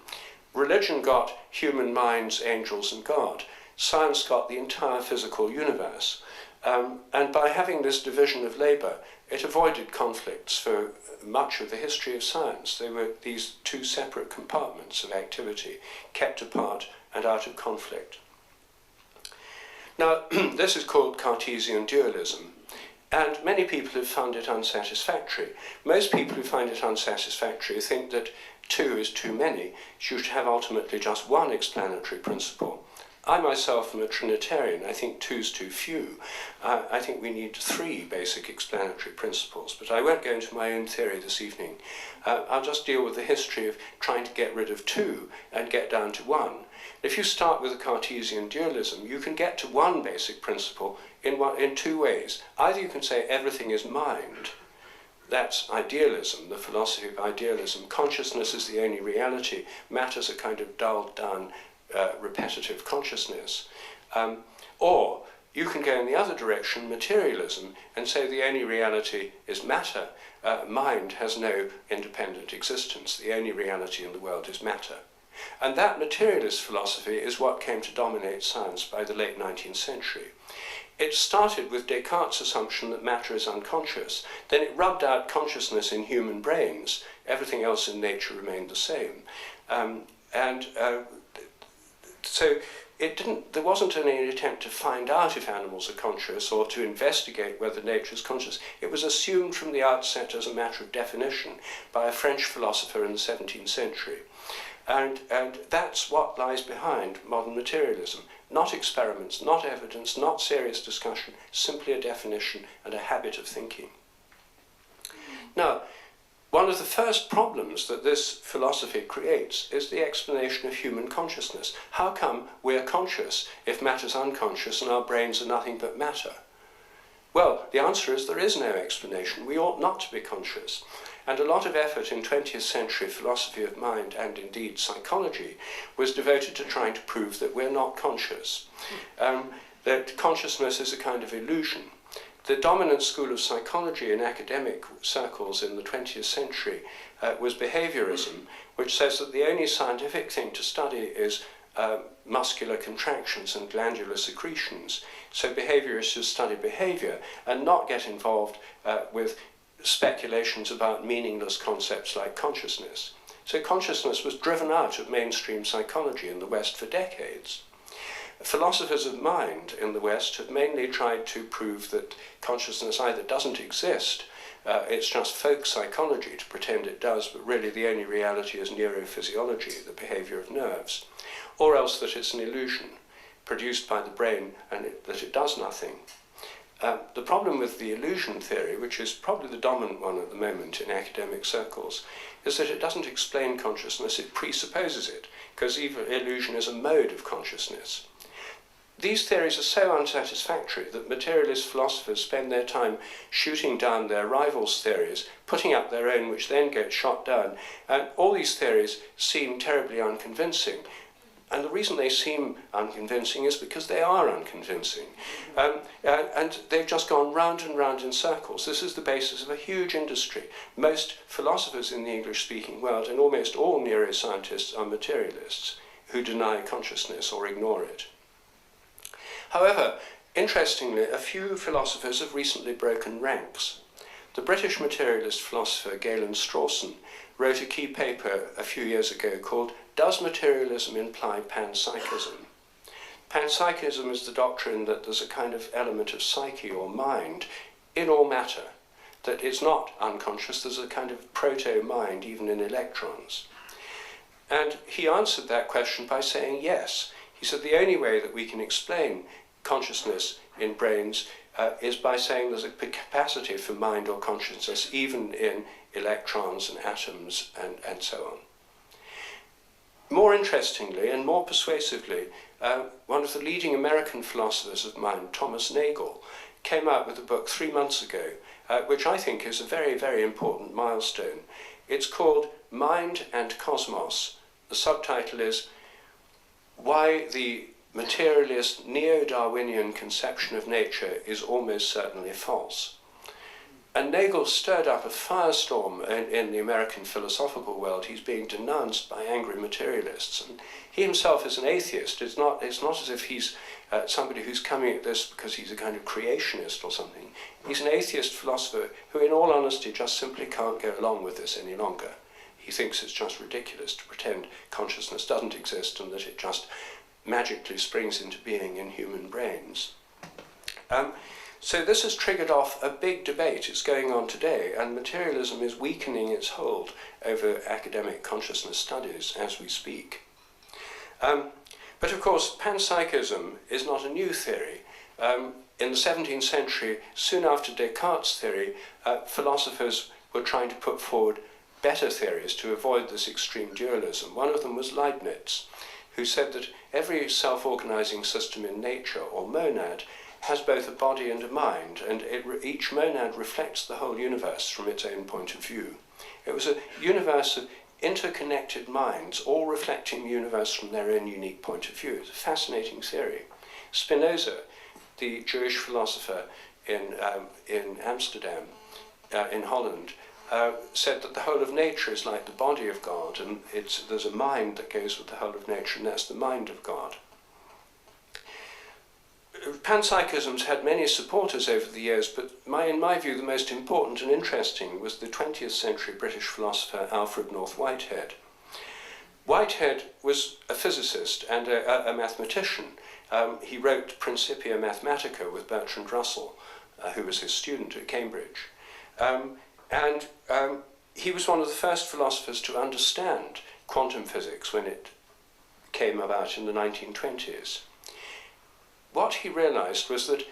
Religion got human minds, angels, and God. Science got the entire physical universe. And by having this division of labour, it avoided conflicts for much of the history of science. They were these two separate compartments of activity, kept apart and out of conflict. Now, this is called Cartesian dualism, and many people have found it unsatisfactory. Most people who find it unsatisfactory think that two is too many. You should have ultimately just one explanatory principle. I myself am a Trinitarian. I think two's too few. I think we need three basic explanatory principles, but I won't go into my own theory this evening. I'll just deal with the history of trying to get rid of two and get down to one. If you start with a Cartesian dualism, you can get to one basic principle in two ways. Either you can say everything is mind. That's idealism, the philosophy of idealism. Consciousness is the only reality. Matter's a kind of dulled down, repetitive consciousness. Or you can go in the other direction, materialism, and say the only reality is matter. Mind has no independent existence. The only reality in the world is matter. And that materialist philosophy is what came to dominate science by the late 19th century. It started with Descartes' assumption that matter is unconscious. Then it rubbed out consciousness in human brains. Everything else in nature remained the same. So there wasn't any attempt to find out if animals are conscious or to investigate whether nature is conscious. It was assumed from the outset as a matter of definition by a French philosopher in the 17th century. And that's what lies behind modern materialism. Not experiments, not evidence, not serious discussion, simply a definition and a habit of thinking. Now, one of the first problems that this philosophy creates is the explanation of human consciousness. How come we're conscious if matter's unconscious and our brains are nothing but matter? Well, the answer is there is no explanation. We ought not to be conscious. And a lot of effort in 20th century philosophy of mind, and indeed psychology, was devoted to trying to prove that we're not conscious, that consciousness is a kind of illusion. The dominant school of psychology in academic circles in the 20th century was behaviorism, which says that the only scientific thing to study is muscular contractions and glandular secretions. So behaviorists should study behavior and not get involved with speculations about meaningless concepts like consciousness. So consciousness was driven out of mainstream psychology in the West for decades. Philosophers of mind in the West have mainly tried to prove that consciousness either doesn't exist, it's just folk psychology to pretend it does, but really the only reality is neurophysiology, the behavior of nerves, or else that it's an illusion produced by the brain and that it does nothing. The problem with the illusion theory, which is probably the dominant one at the moment in academic circles, is that it doesn't explain consciousness, it presupposes it, because even illusion is a mode of consciousness. These theories are so unsatisfactory that materialist philosophers spend their time shooting down their rivals' theories, putting up their own, which then get shot down, and all these theories seem terribly unconvincing. And the reason they seem unconvincing is because they are unconvincing. And they've just gone round and round in circles. This is the basis of a huge industry. Most philosophers in the English-speaking world and almost all neuroscientists are materialists who deny consciousness or ignore it. However, interestingly, a few philosophers have recently broken ranks. The British materialist philosopher Galen Strawson wrote a key paper a few years ago called "Does Materialism Imply Panpsychism?" Panpsychism is the doctrine that there's a kind of element of psyche or mind in all matter, that it's not unconscious, there's a kind of proto-mind even in electrons. And he answered that question by saying yes. He said the only way that we can explain consciousness in brains is by saying there's a capacity for mind or consciousness even in electrons and atoms and so on. More interestingly and more persuasively, one of the leading American philosophers of mind, Thomas Nagel, came out with a book 3 months ago, which I think is a very, very important milestone. It's called Mind and Cosmos. The subtitle is Why the Materialist Neo-Darwinian Conception of Nature is Almost Certainly False. And Nagel stirred up a firestorm in the American philosophical world. He's being denounced by angry materialists. And he himself is an atheist. It's not as if he's somebody who's coming at this because he's a kind of creationist or something. He's an atheist philosopher who, in all honesty, just simply can't go along with this any longer. He thinks it's just ridiculous to pretend consciousness doesn't exist and that it just magically springs into being in human brains. So this has triggered off a big debate. It's going on today, and materialism is weakening its hold over academic consciousness studies as we speak. But of course, panpsychism is not a new theory. In the 17th century, soon after Descartes' theory, philosophers were trying to put forward better theories to avoid this extreme dualism. One of them was Leibniz, who said that every self-organizing system in nature, or monad, has both a body and a mind, and each monad reflects the whole universe from its own point of view. It was a universe of interconnected minds, all reflecting the universe from their own unique point of view. It's a fascinating theory. Spinoza, the Jewish philosopher in Amsterdam, in Holland, said that the whole of nature is like the body of God, and there's a mind that goes with the whole of nature, and that's the mind of God. Panpsychism's had many supporters over the years, but in my view the most important and interesting was the 20th century British philosopher Alfred North Whitehead. Whitehead was a physicist and a mathematician. He wrote Principia Mathematica with Bertrand Russell, who was his student at Cambridge. He was one of the first philosophers to understand quantum physics when it came about in the 1920s. What he realized was that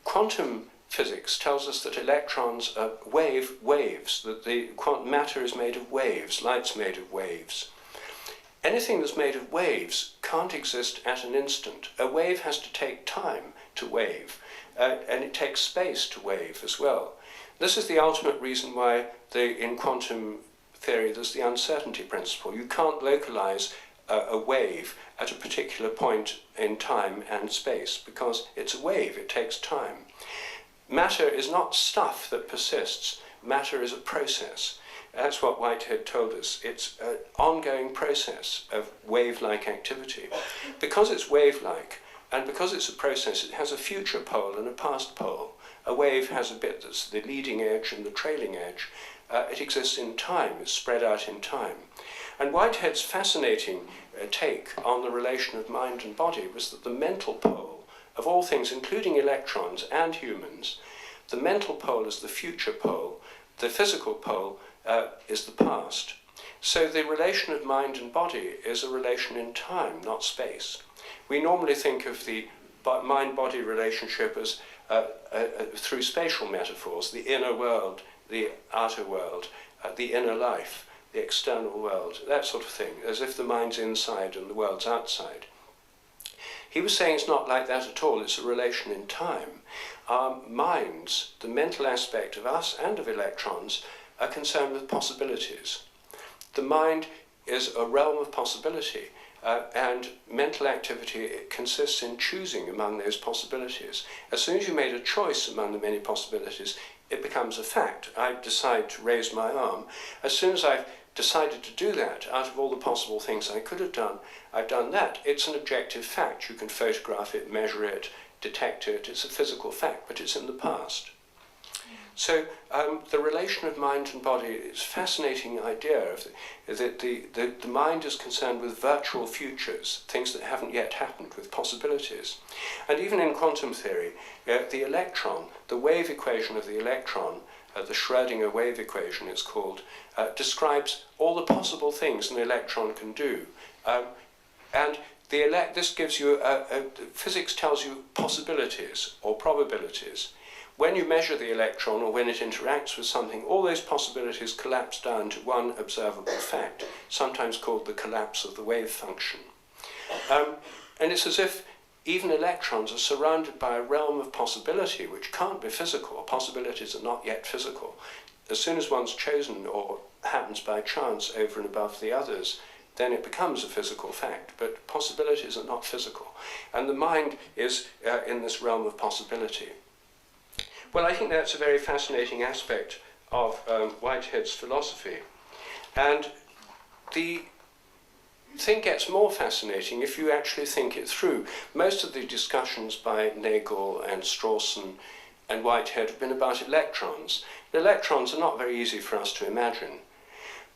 quantum physics tells us that electrons are waves, that the matter is made of waves, light's made of waves. Anything that's made of waves can't exist at an instant. A wave has to take time to wave, and it takes space to wave as well. This is the ultimate reason why in quantum theory there's the uncertainty principle. You can't localize a wave at a particular point in time and space because it's a wave, it takes time. Matter is not stuff that persists. Matter is a process. That's what Whitehead told us. It's an ongoing process of wave-like activity. Because it's wave-like, and because it's a process, it has a future pole and a past pole. A wave has a bit that's the leading edge and the trailing edge. It exists in time, it's spread out in time. And Whitehead's fascinating take on the relation of mind and body was that the mental pole, of all things, including electrons and humans, the mental pole is the future pole, the physical pole is the past. So the relation of mind and body is a relation in time, not space. We normally think of the mind-body relationship as through spatial metaphors, the inner world, the outer world, the inner life, the external world, that sort of thing, as if the mind's inside and the world's outside. He was saying it's not like that at all, it's a relation in time. Our minds, the mental aspect of us and of electrons, are concerned with possibilities. The mind is a realm of possibility, and mental activity consists in choosing among those possibilities. As soon as you made a choice among the many possibilities, it becomes a fact. I decide to raise my arm. As soon as I've decided to do that, out of all the possible things I could have done, I've done that. It's an objective fact. You can photograph it, measure it, detect it. It's a physical fact, but it's in the past. So the relation of mind and body is a fascinating idea of that the mind is concerned with virtual futures, things that haven't yet happened, with possibilities. And even in quantum theory, the electron, the wave equation of the electron, the Schrödinger wave equation it's called, describes all the possible things an electron can do. And this gives you, physics tells you possibilities or probabilities. When you measure the electron or when it interacts with something, all those possibilities collapse down to one observable fact, sometimes called the collapse of the wave function. And it's as if even electrons are surrounded by a realm of possibility which can't be physical. Possibilities are not yet physical. As soon as one's chosen or happens by chance over and above the others, then it becomes a physical fact. But possibilities are not physical. And the mind is in this realm of possibility. Well, I think that's a very fascinating aspect of Whitehead's philosophy. And the thing gets more fascinating if you actually think it through. Most of the discussions by Nagel and Strawson and Whitehead have been about electrons. The electrons are not very easy for us to imagine.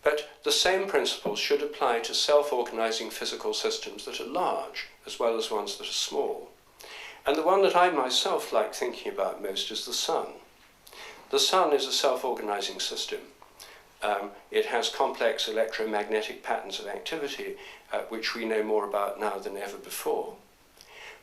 But the same principles should apply to self-organizing physical systems that are large, as well as ones that are small. And the one that I myself like thinking about most is the sun. The sun is a self-organizing system. It has complex electromagnetic patterns of activity, which we know more about now than ever before.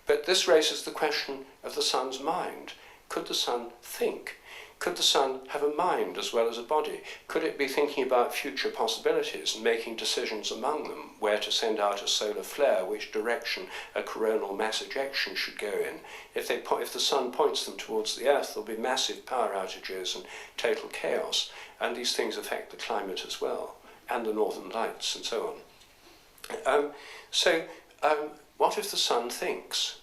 But this raises the question of the sun's mind. Could the sun think? Could the sun have a mind as well as a body? Could it be thinking about future possibilities and making decisions among them, where to send out a solar flare, which direction a coronal mass ejection should go in? If the sun points them towards the Earth, there'll be massive power outages and total chaos, and these things affect the climate as well, and the northern lights and so on. What if the sun thinks?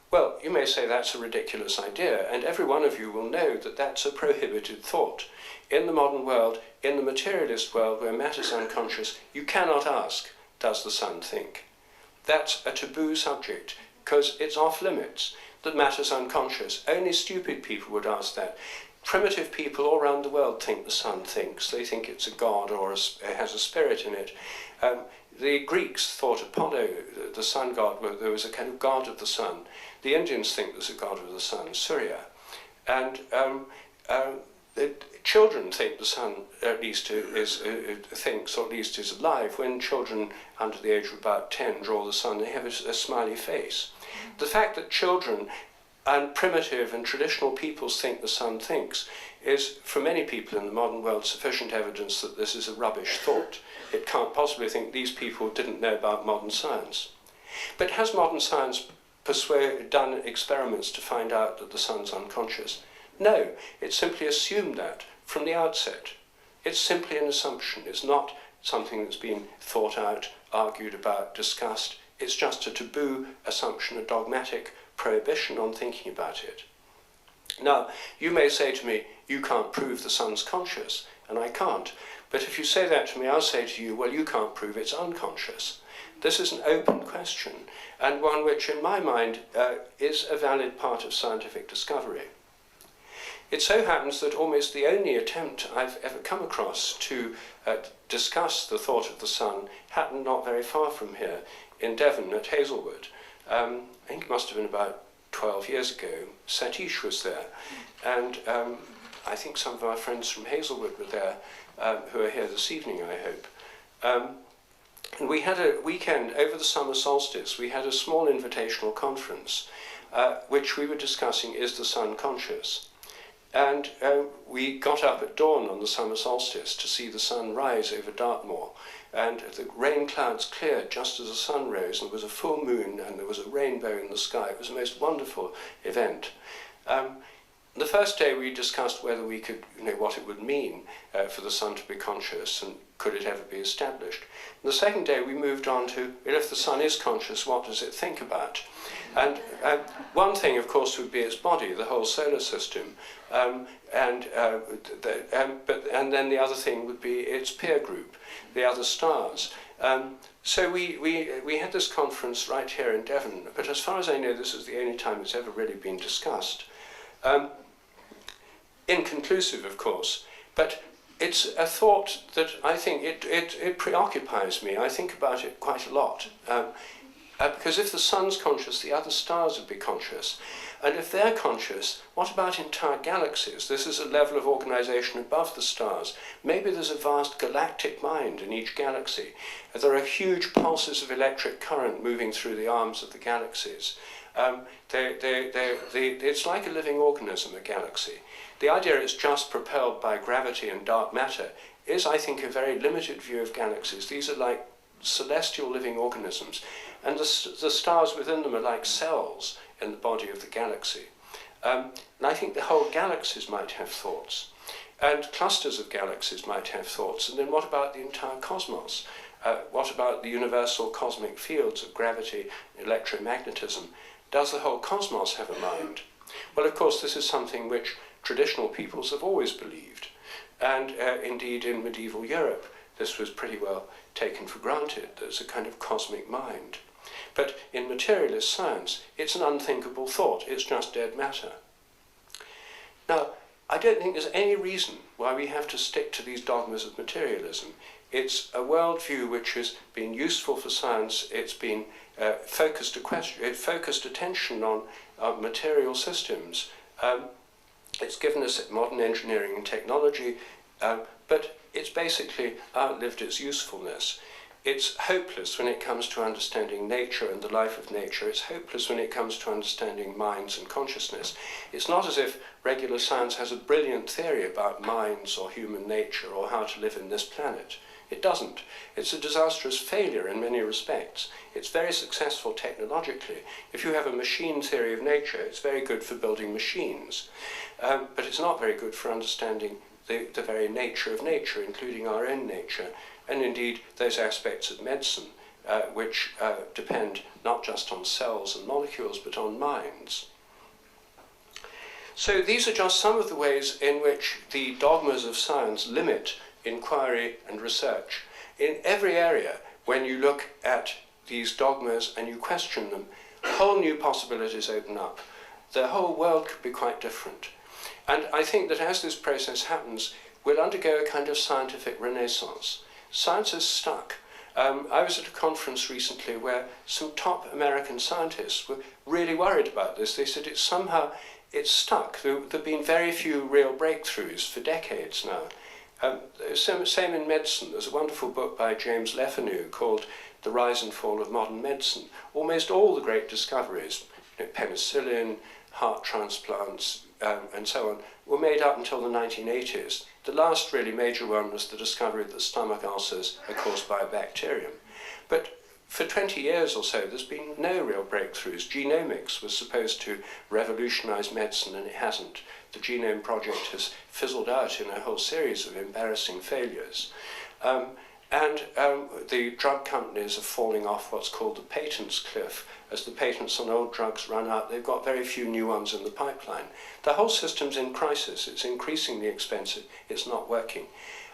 Well, you may say that's a ridiculous idea, and every one of you will know that that's a prohibited thought. In the modern world, in the materialist world where matter's unconscious, you cannot ask, does the sun think? That's a taboo subject, because it's off limits, that matter's unconscious. Only stupid people would ask that. primitive people all around the world think the sun thinks. They think it's a god or it has a spirit in it. The Greeks thought Apollo, the sun god, there was a kind of god of the sun. The Indians think there's a god of the sun, Surya. And the children think the sun at least thinks, or at least is alive. When children under the age of about 10 draw the sun, they have a smiley face. The fact that children and primitive and traditional peoples think the sun thinks is, for many people in the modern world, sufficient evidence that this is a rubbish thought. It can't possibly think these people didn't know about modern science. But has modern science done experiments to find out that the sun's unconscious? No, it simply assumed that from the outset. It's simply an assumption. It's not something that's been thought out, argued about, discussed. It's just a taboo assumption, a dogmatic prohibition on thinking about it. Now, you may say to me, you can't prove the sun's conscious, and I can't. But if you say that to me, I'll say to you, well, you can't prove it's unconscious. This is an open question, and one which, in my mind, is a valid part of scientific discovery. It so happens that almost the only attempt I've ever come across to discuss the thought of the sun happened not very far from here, in Devon at Hazelwood. I think it must have been about 12 years ago. Satish was there, and I think some of our friends from Hazelwood were there, who are here this evening, I hope. And we had a weekend over the summer solstice. We had a small invitational conference, which we were discussing, is the sun conscious? And we got up at dawn on the summer solstice to see the sun rise over Dartmoor. And the rain clouds cleared just as the sun rose, and there was a full moon, and there was a rainbow in the sky. It was a most wonderful event. The first day we discussed whether we could, what it would mean for the sun to be conscious, and could it ever be established. And the second day we moved on to, if the sun is conscious, what does it think about? And one thing, of course, would be its body, the whole solar system, and then the other thing would be its peer group, the other stars. So we had this conference right here in Devon, but as far as I know, this is the only time it's ever really been discussed. Inconclusive, of course, but it's a thought that I think it preoccupies me. I think about it quite a lot. Because if the sun's conscious, the other stars would be conscious. And if they're conscious, what about entire galaxies? This is a level of organization above the stars. Maybe there's a vast galactic mind in each galaxy. There are huge pulses of electric current moving through the arms of the galaxies. It's like a living organism, a galaxy. The idea it's just propelled by gravity and dark matter is, I think, a very limited view of galaxies. These are like celestial living organisms, and the stars within them are like cells in the body of the galaxy. And I think the whole galaxies might have thoughts, and clusters of galaxies might have thoughts. And then what about the entire cosmos? What about the universal cosmic fields of gravity, electromagnetism? Does the whole cosmos have a mind? Well, of course, this is something which traditional peoples have always believed. And indeed, in medieval Europe, this was pretty well taken for granted. There's a kind of cosmic mind. But in materialist science, it's an unthinkable thought. It's just dead matter. Now, I don't think there's any reason why we have to stick to these dogmas of materialism. It's a worldview which has been useful for science. It's been focused attention on material systems. It's given us modern engineering and technology, but it's basically outlived its usefulness. It's hopeless when it comes to understanding nature and the life of nature. It's hopeless when it comes to understanding minds and consciousness. It's not as if regular science has a brilliant theory about minds or human nature or how to live in this planet. It doesn't. It's a disastrous failure in many respects. It's very successful technologically. If you have a machine theory of nature, it's very good for building machines. But it's not very good for understanding the very nature of nature, including our own nature, and indeed those aspects of medicine which depend not just on cells and molecules, but on minds. So these are just some of the ways in which the dogmas of science limit inquiry and research. In every area, when you look at these dogmas and you question them, whole new possibilities open up. The whole world could be quite different. And I think that as this process happens, we'll undergo a kind of scientific renaissance. Science is stuck. I was at a conference recently where some top American scientists were really worried about this. They said it's stuck. There have been very few real breakthroughs for decades now. Same in medicine. There's a wonderful book by James Lefanu called The Rise and Fall of Modern Medicine. Almost all the great discoveries, penicillin, heart transplants, and so on, were made up until the 1980s. The last really major one was the discovery that stomach ulcers are caused by a bacterium. But for 20 years or so, there's been no real breakthroughs. Genomics was supposed to revolutionize medicine, and it hasn't. The Genome Project has fizzled out in a whole series of embarrassing failures. The drug companies are falling off what's called the patents cliff. As the patents on old drugs run out, they've got very few new ones in the pipeline. The whole system's in crisis. It's increasingly expensive. It's not working.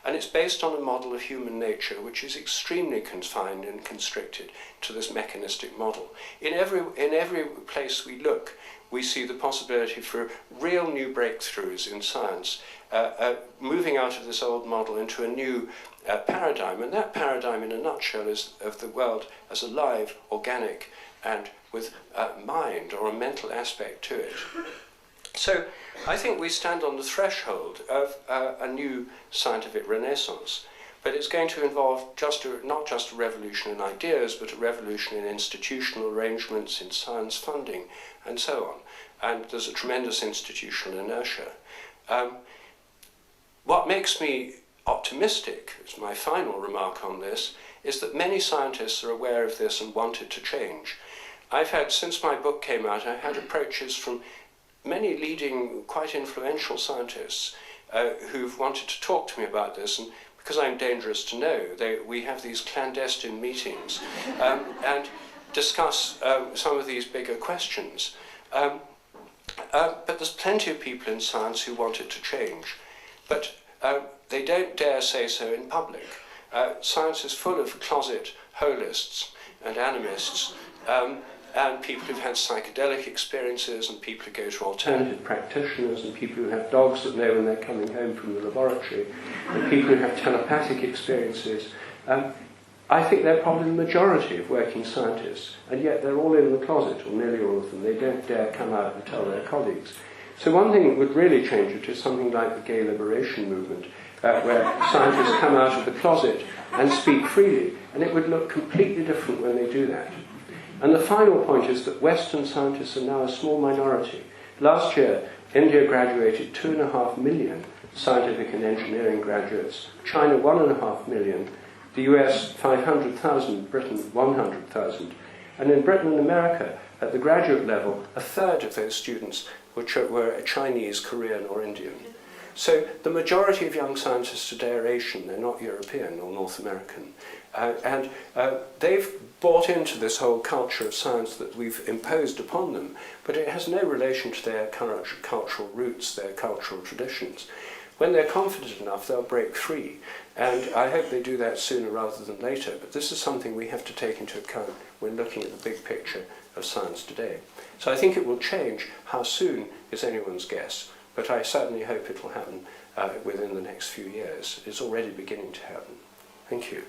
And it's based on a model of human nature which is extremely confined and constricted to this mechanistic model. In every place we look, we see the possibility for real new breakthroughs in science, moving out of this old model into a new paradigm. And that paradigm, in a nutshell, is of the world as alive, organic, and with a mind or a mental aspect to it. So I think we stand on the threshold of a new scientific renaissance, but it's going to involve not just a revolution in ideas, but a revolution in institutional arrangements, in science funding, and so on. And there's a tremendous institutional inertia. What makes me optimistic, is my final remark on this, is that many scientists are aware of this and want it to change. I've had, since my book came out, I've had approaches from many leading, quite influential scientists who've wanted to talk to me about this, and because I'm dangerous to know, we have these clandestine meetings and discuss some of these bigger questions. But there's plenty of people in science who want it to change, but they don't dare say so in public. Science is full of closet holists and animists, and people who've had psychedelic experiences, and people who go to alternative practitioners, and people who have dogs that know when they're coming home from the laboratory, and people who have telepathic experiences. I think they're probably the majority of working scientists, and yet they're all in the closet, or nearly all of them. They don't dare come out and tell their colleagues. So one thing that would really change it is something like the gay liberation movement, where scientists come out of the closet and speak freely, and it would look completely different when they do that. And the final point is that Western scientists are now a small minority. Last year, India graduated 2.5 million scientific and engineering graduates, China 1.5 million, the US 500,000, Britain 100,000. And in Britain and America, at the graduate level, a third of those students were Chinese, Korean or Indian. So the majority of young scientists today are Asian, they're not European or North American. And they've bought into this whole culture of science that we've imposed upon them, but it has no relation to their cultural roots, their cultural traditions. When they're confident enough, they'll break free. And I hope they do that sooner rather than later. But this is something we have to take into account when looking at the big picture of science today. So I think it will change. How soon is anyone's guess. But I certainly hope it will happen within the next few years. It's already beginning to happen. Thank you.